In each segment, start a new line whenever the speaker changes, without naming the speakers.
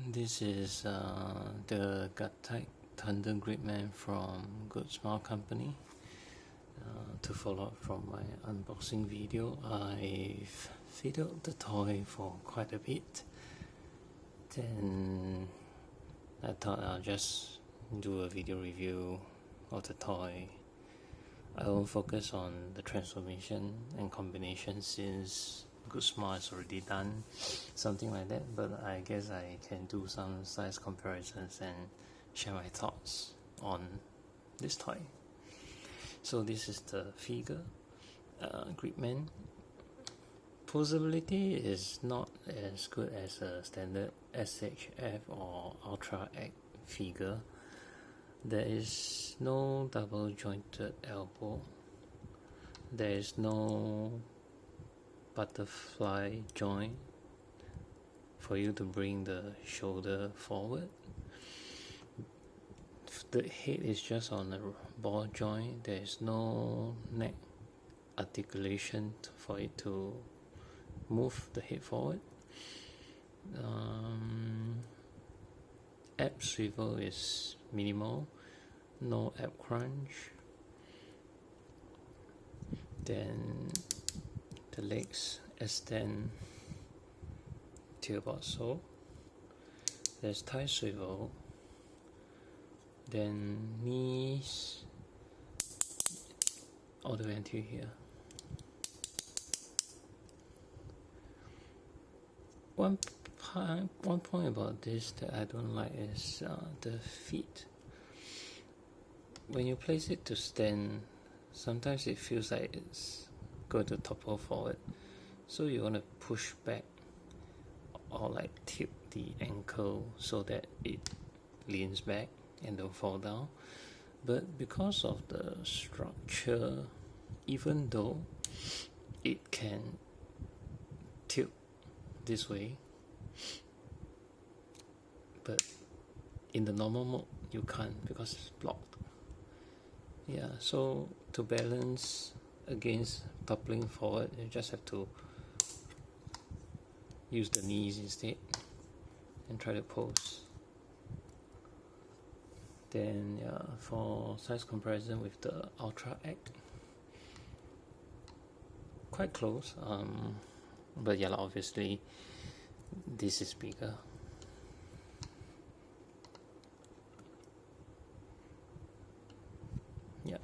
This is the Gattai Thunder Gridman from Good Smile Company. To follow up from my unboxing video, I've fiddled the toy for quite a bit. Then I thought I'll just do a video review of the toy. I won't focus on the transformation and combination since Good Smile is already done something like that, but I guess I can do some size comparisons and share my thoughts on this toy. So this is the figure, Gridman. Posability is not as good as a standard SHF or Ultra X figure. There is no double jointed elbow. There is no butterfly joint for you to bring the shoulder forward. The head is just on a ball joint. There is no neck articulation for it to move the head forward. Ab swivel is minimal, no ab crunch. Then the legs extend to about so. There's thigh swivel. Then knees all the way until here. One point about this that I don't like is the feet. When you place it to stand, sometimes it feels like it's going to topple forward. So you want to push back or like tip the ankle so that it leans back and don't fall down. But because of the structure, even though it can tilt this way, but in the normal mode you can't because it's blocked. Yeah, so to balance against toppling forward, you just have to use the knees instead and try to pose. Then for size comparison with the Ultra X, quite close, but yeah, obviously this is bigger. Yeah.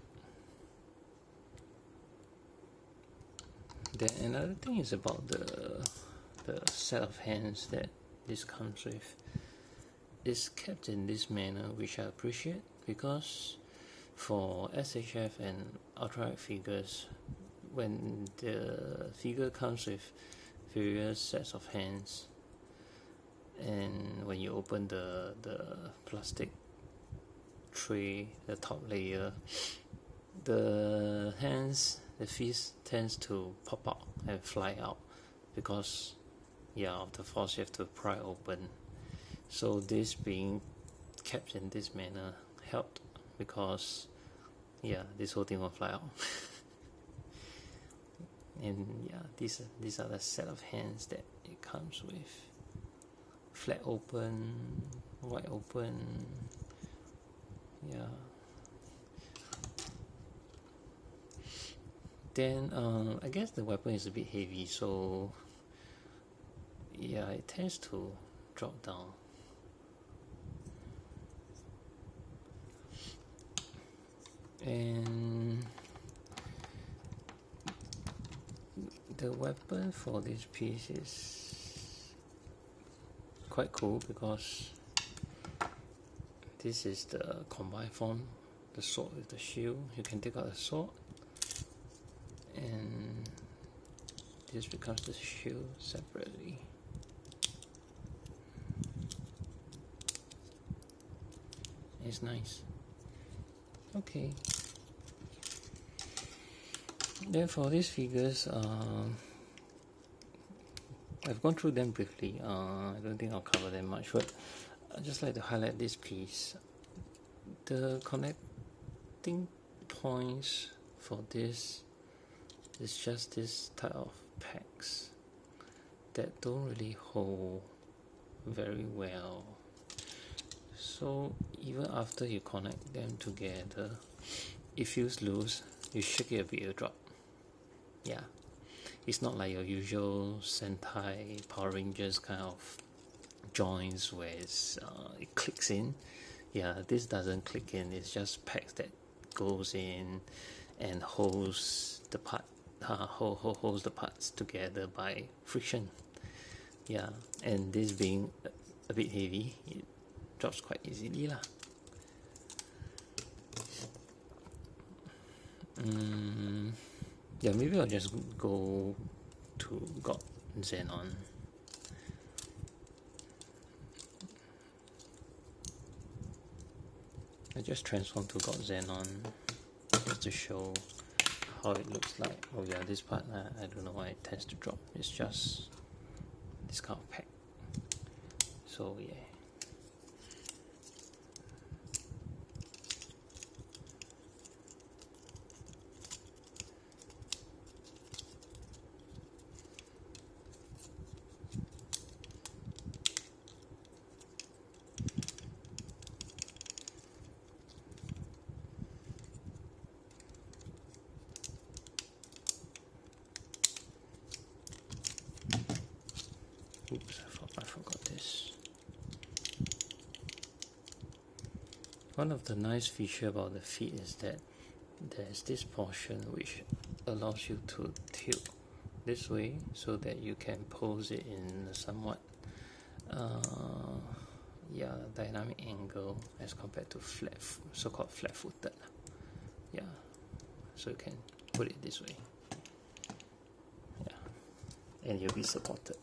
Then another thing is about the set of hands that this comes with. Is kept in this manner, which I appreciate, because for SHF and Ultra X figures, when the figure comes with various sets of hands, and when you open the plastic tray, the top layer, the hands, the feet tends to pop out and fly out because of the force you have to pry open. So this being kept in this manner helped because this whole thing will fly out. And these are the set of hands that it comes with. Flat open, wide open, Then I guess the weapon is a bit heavy, so it tends to drop down. And the weapon for this piece is quite cool because this is the combined form, the sword with the shield. You can take out the sword and this becomes the shield separately. It's nice. Okay. Then for these figures, I've gone through them briefly. I don't think I'll cover them much, but I'd just like to highlight this piece. The connecting points for this is just this type of pegs that don't really hold very well. So even after you connect them together, it feels loose. You shake it a bit, it'll drop. Yeah, it's not like your usual Sentai Power Rangers kind of joints where it clicks in. Yeah, this doesn't click in. It's just pegs that goes in and holds the holds the parts together by friction. Yeah, and this being a bit heavy, it drops quite easily lah. Yeah, maybe I'll just go to Zenon. I just transform to Zenon just to show how it looks like. Oh yeah, this part I don't know why it tends to drop. It's just this kind of pack. So yeah. Oops, I forgot this. One of the nice features about the feet is that there's this portion which allows you to tilt this way so that you can pose it in a somewhat dynamic angle as compared to so-called flat-footed. Yeah, so you can put it this way. Yeah, and you'll be supported.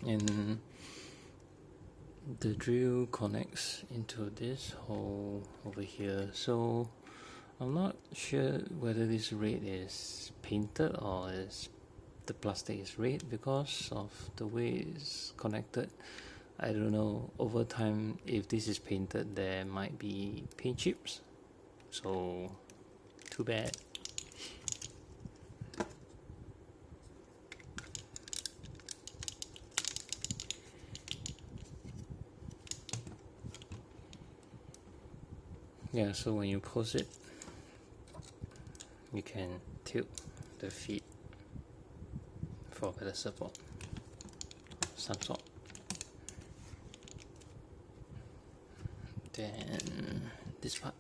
And the drill connects into this hole over here, so I'm not sure whether this red is painted or is the plastic is red because of the way it's connected. I don't know, over time if this is painted there might be paint chips, so too bad. Yeah, so when you pose it, you can tilt the feet for better support, some sort. Then this part.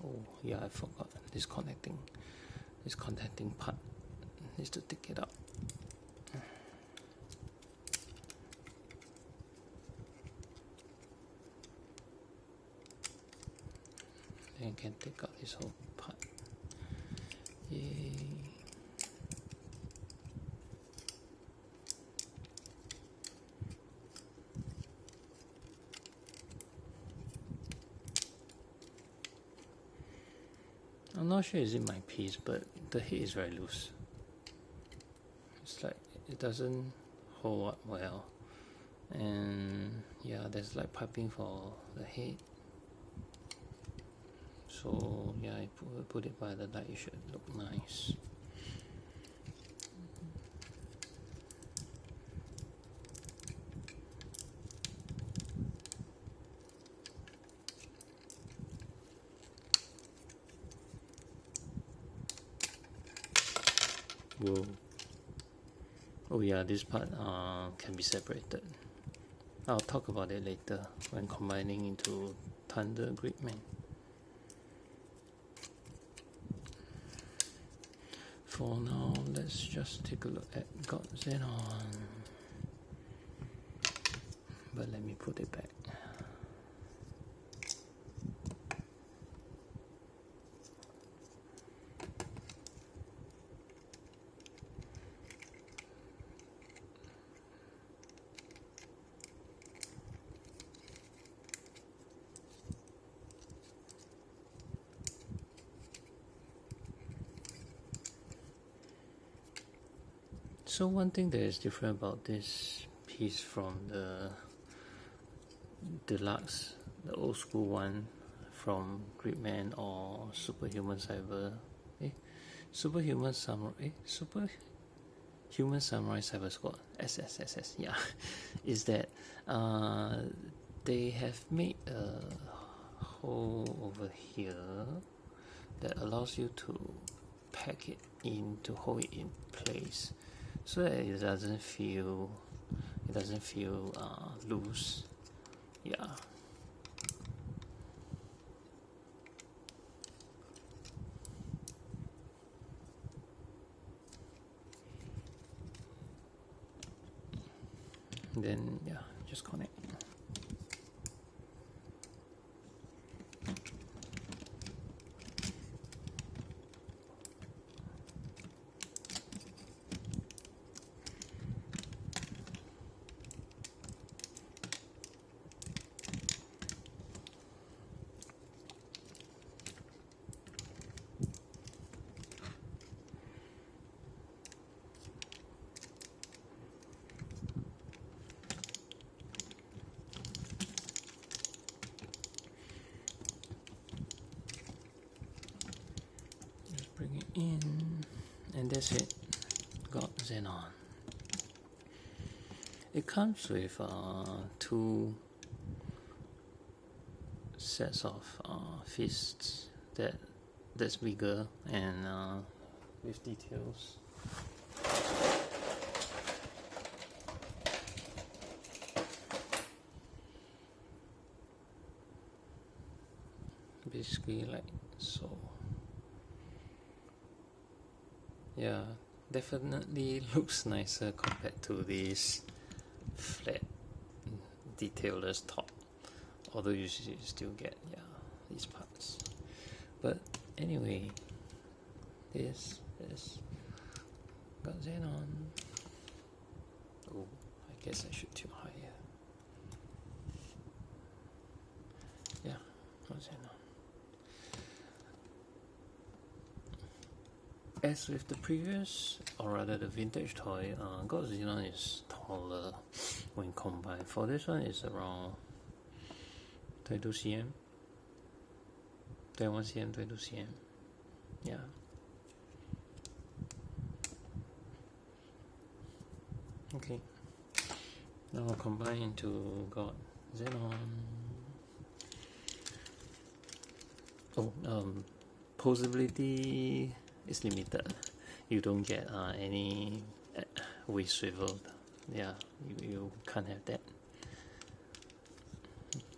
Oh yeah, I forgot this connecting part needs to take it up. Then you can take out this whole part. Yay. I'm not sure is it my piece, but the head is very loose. It's like it doesn't hold up well, and yeah, there's like piping for the head. So yeah, I put it by the light. It should look nice. Whoa. Oh yeah, this part can be separated. I'll talk about it later when combining into Thunder Gridman. for now, let's just take a look at Zenon. But let me put it back. So one thing that is different about this piece from the deluxe, the old school one from Gridman or Superhuman Samurai Cyber Squad, SSSS, yeah, is that they have made a hole over here that allows you to pack it in, to hold it in place, so that it doesn't feel loose. Yeah. Then yeah, just connect. Bring it in, and that's it. Got Zenon. It comes with two sets of fists that's bigger and with details. Basically like so. Yeah, definitely looks nicer compared to this flat detailless top, although you still get these parts. But anyway, this is got Zenon. Oh, I guess I should tune higher. Yeah, got Zenon. As with the previous, or rather the vintage toy, God Zenon is taller when combined. For this one, it's around 22 cm, 21 cm, 22 cm. Yeah. Okay. Now combine into God Zenon. Oh, posability is limited. You don't get any waist swivel. Yeah, you can't have that.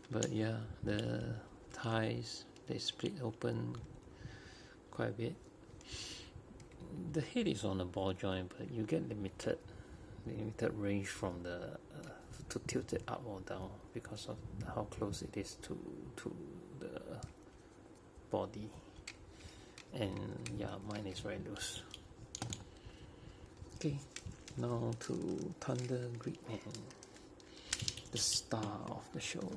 But yeah, the thighs, they split open quite a bit. The head is on a ball joint, but you get limited range from the to tilt it up or down because of how close it is to the body. And yeah, mine is very loose. Okay, now to Thunder Gridman, the star of the show.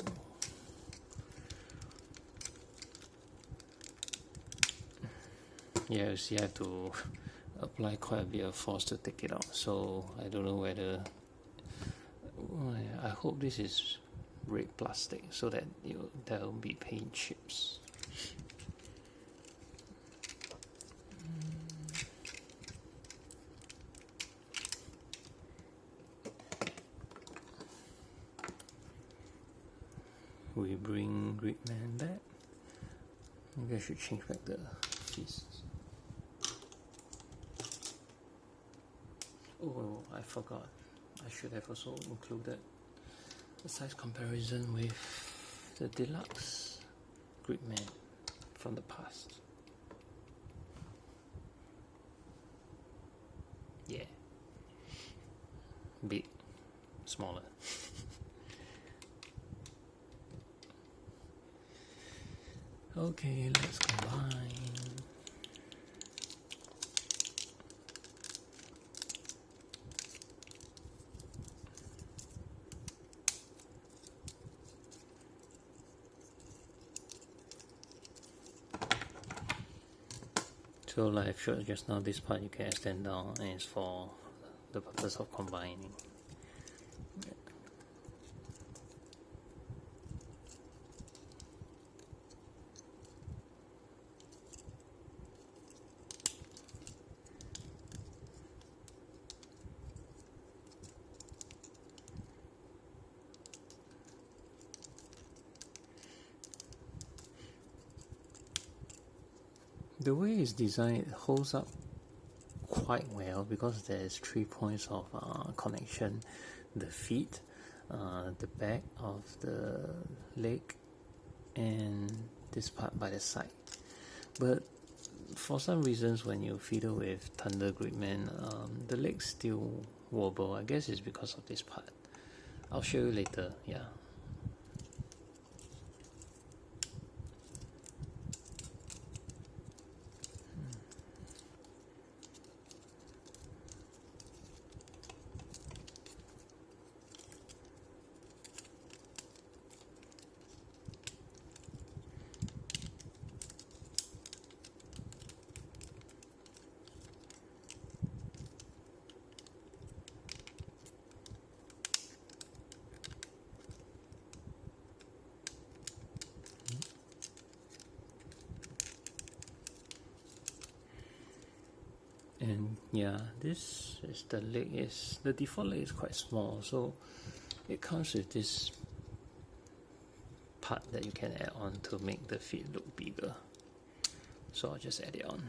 Yeah, you see I have to apply quite a bit of force to take it out, so I don't know whether, I hope this is red plastic so that there won't be paint chips. We bring Gridman back. Maybe I should change back the fists. Oh, I forgot. I should have also included the size comparison with the deluxe Gridman from the past. big, smaller. Okay, let's combine. So like I've showed just now, this part you can extend down and it's for the purpose of combining. The way it's designed, it holds up quite well because there's 3 points of connection: the feet, the back of the leg, and this part by the side. But for some reasons, when you fiddle with Thunder Gridman, the legs still wobble. I guess it's because of this part. I'll show you later. Yeah. And yeah, this is the leg. Is the default leg is quite small, so it comes with this part that you can add on to make the feet look bigger. So I'll just add it on.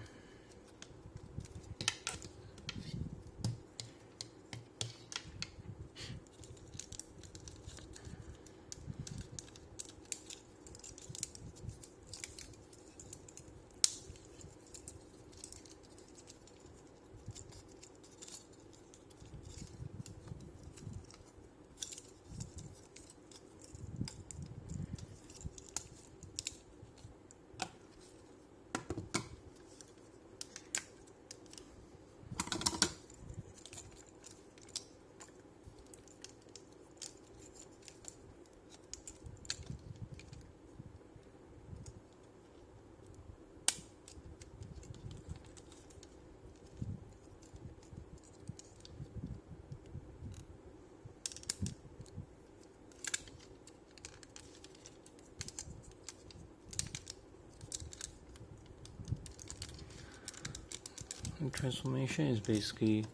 The transformation is basically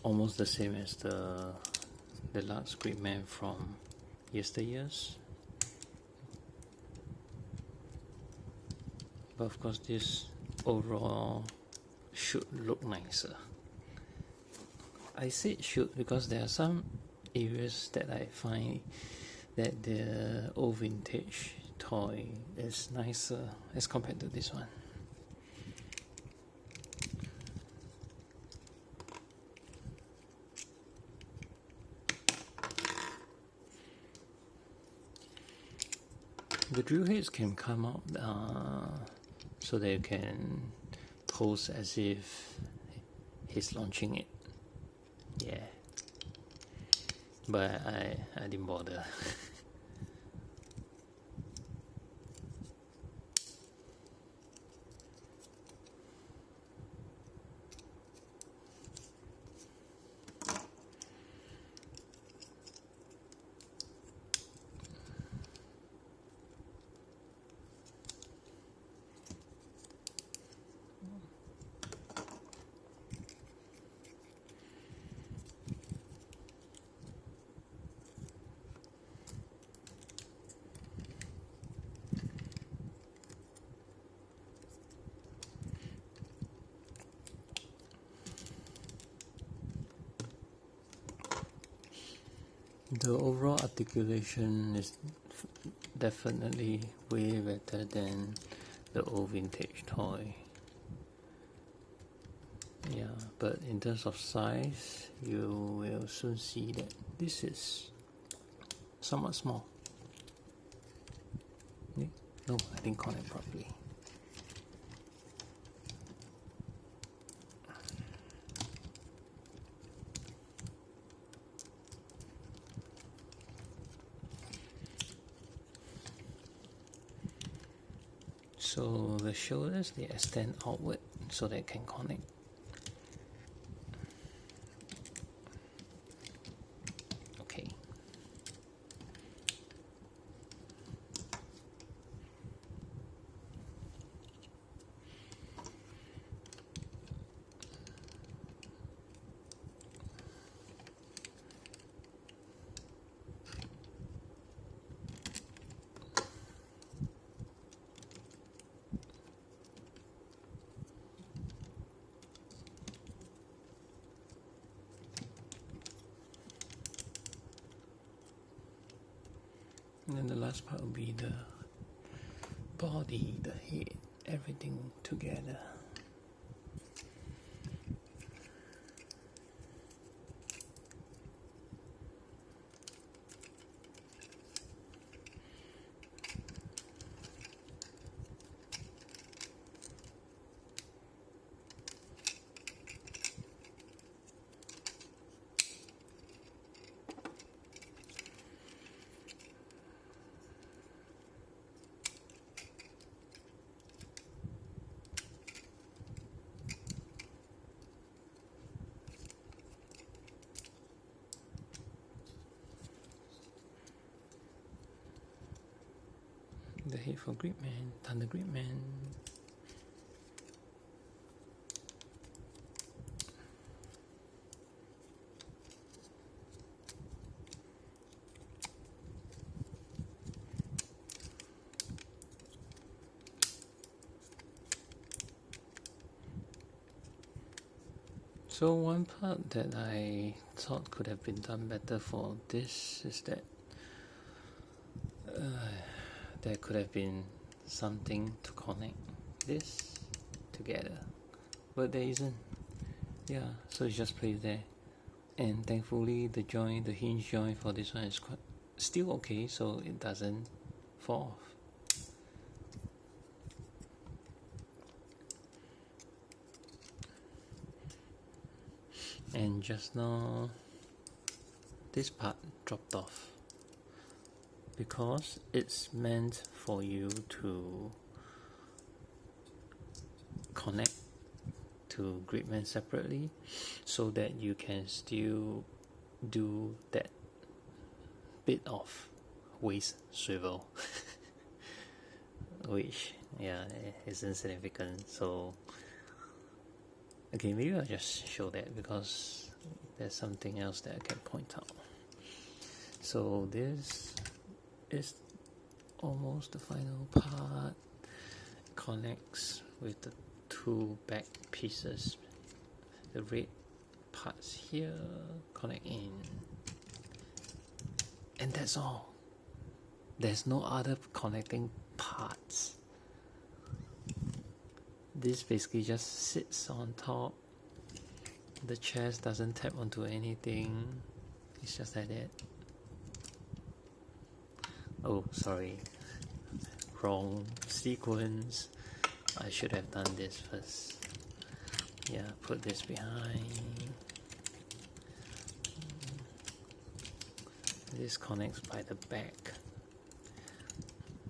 almost the same as the last Gridman from yesteryears, but of course this overall should look nicer. I said should because there are some areas that I find that the old vintage toy is nicer as compared to this one. The drill heads can come out so that you can pose as if he's launching it. Yeah, but I didn't bother. The overall articulation is definitely way better than the old vintage toy. Yeah. but in terms of size, you will soon see that this is somewhat small. No, I didn't connect properly. So the shoulders, they extend outward so they can connect. Okay. And then the last part will be the body, the head, everything together. The head for Gridman, Thunder Gridman. So one part that I thought could have been done better for this is that there could have been something to connect this together, but there isn't. Yeah, so it just plays there, and thankfully the joint, the hinge joint for this one is quite still okay, so it doesn't fall off. And just now this part dropped off because it's meant for you to connect to Gridman separately so that you can still do that bit of waist swivel which is insignificant. So okay, maybe I'll just show that because there's something else that I can point out. So this is almost the final part. Connects with the two back pieces. The red parts here connect in, and that's all. There's no other connecting parts. This basically just sits on top. The chest doesn't tap onto anything. It's just like that. Oh, sorry. Wrong sequence. I should have done this first. Yeah, put this behind. This connects by the back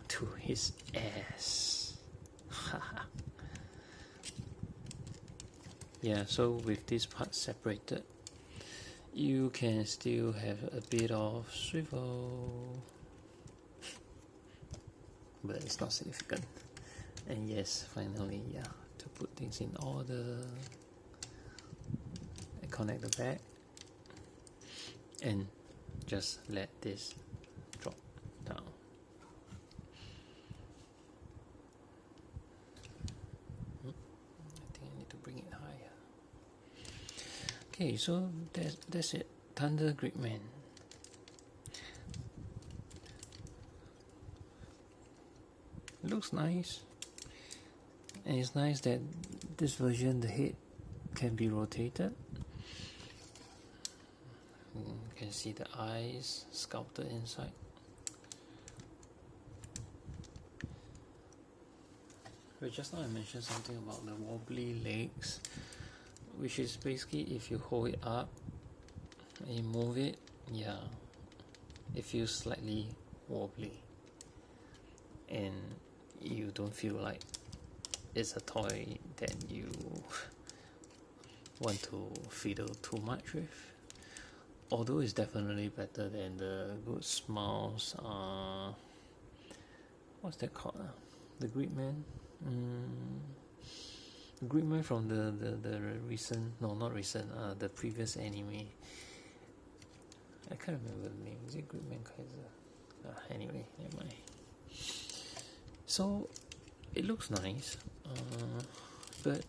to his ass. Yeah, so with this part separated, you can still have a bit of swivel, but it's not significant. And yes, finally, to put things in order, I connect the back and just let this drop down. I think I need to bring it higher. Okay, so that's it. Thunder Gridman. Looks nice, and it's nice that this version, the head can be rotated. You can see the eyes sculpted inside. But just now I mentioned something about the wobbly legs, which is basically if you hold it up and you move it, yeah, it feels slightly wobbly and you don't feel like it's a toy that you want to fiddle too much with. Although it's definitely better than the good smiles, what's that called? The Gridman? Gridman from the recent, no, not recent, the previous anime. I can't remember the name. Is it Gridman Kaiser? Anyway, never mind. So it looks nice, but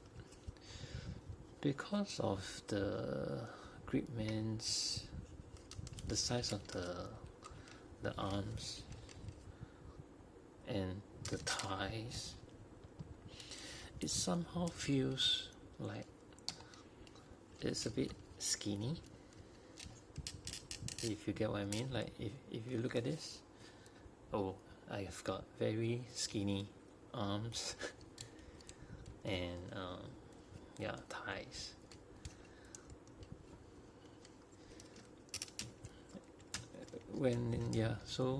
because of the Gridman's, the size of the arms and the thighs, it somehow feels like it's a bit skinny, if you get what I mean. Like if you look at this, oh, I've got very skinny arms and yeah, thighs. So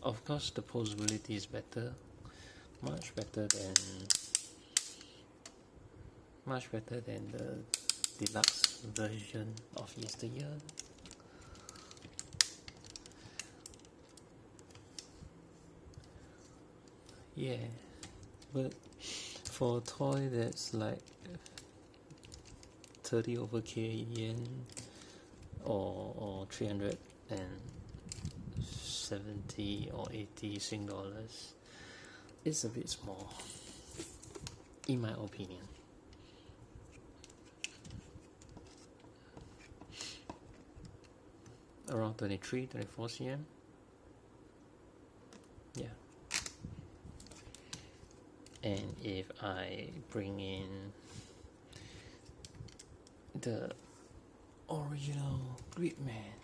of course the posability is better, much better than the deluxe version of yesteryear. Yeah, but for a toy that's like 30 over K yen or 370 or 80 Sing dollars, it's a bit small, in my opinion. Around 24 cm. Yeah. And if I bring in the original Gridman,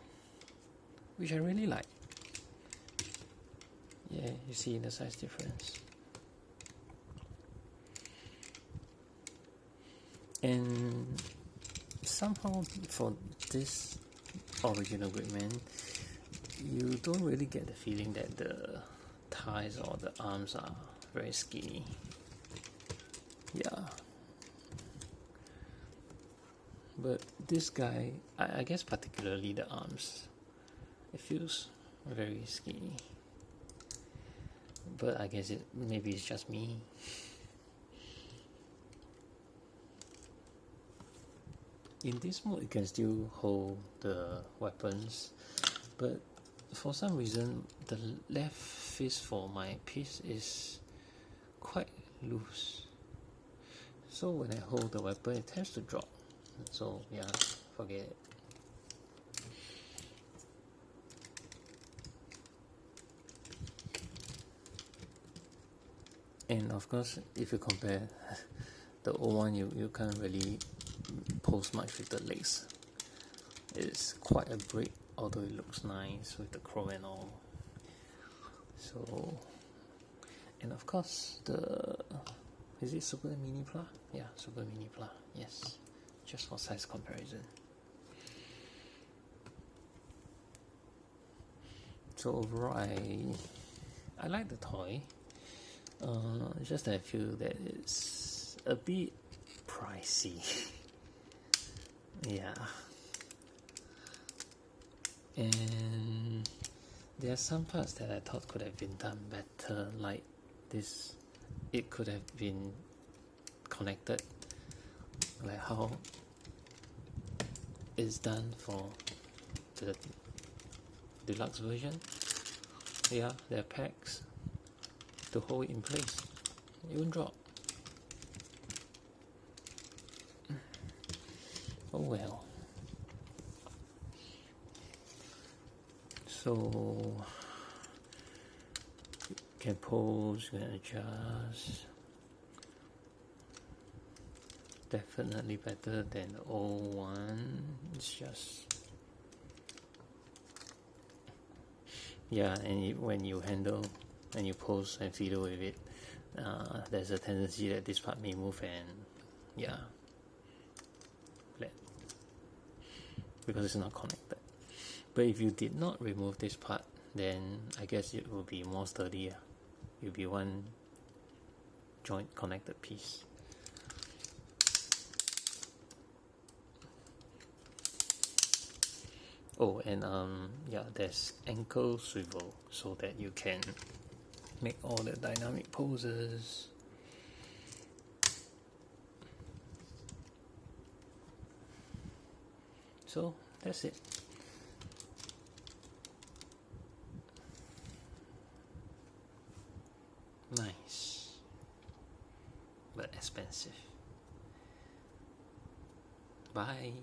which I really like, yeah, you see the size difference. And somehow for this original Gridman, you don't really get the feeling that the thighs or the arms are very skinny. Yeah. But this guy, I guess particularly the arms, it feels very skinny. But I guess maybe it's just me. In this mode, you can still hold the weapons, but for some reason, the left fist for my piece is quite loose. So when I hold the weapon, it tends to drop. So yeah, forget it. And of course, if you compare the old one, you can't really pose much with the legs. It's quite a break, although it looks nice with the chrome and all. So, and of course, is it Super Mini Pla? Yeah, Super Mini Pla, yes, just for size comparison. So overall, I like the toy. Just that I feel that it's a bit pricey. Yeah. And there are some parts that I thought could have been done better, like this. It could have been connected, like how it's done for the deluxe version. Yeah, there are pegs to hold it in place. It won't drop. Oh well. So you can pose, you can adjust. definitely better than the old one. It's just, yeah, and when you pose and fiddle with it, there's a tendency that this part may move, and yeah, because it's not connected. But if you did not remove this part, then I guess it will be more sturdy. It will be one joint connected piece. Oh, and yeah, there's ankle swivel so that you can make all the dynamic poses. So that's it. Nice, but expensive. Bye.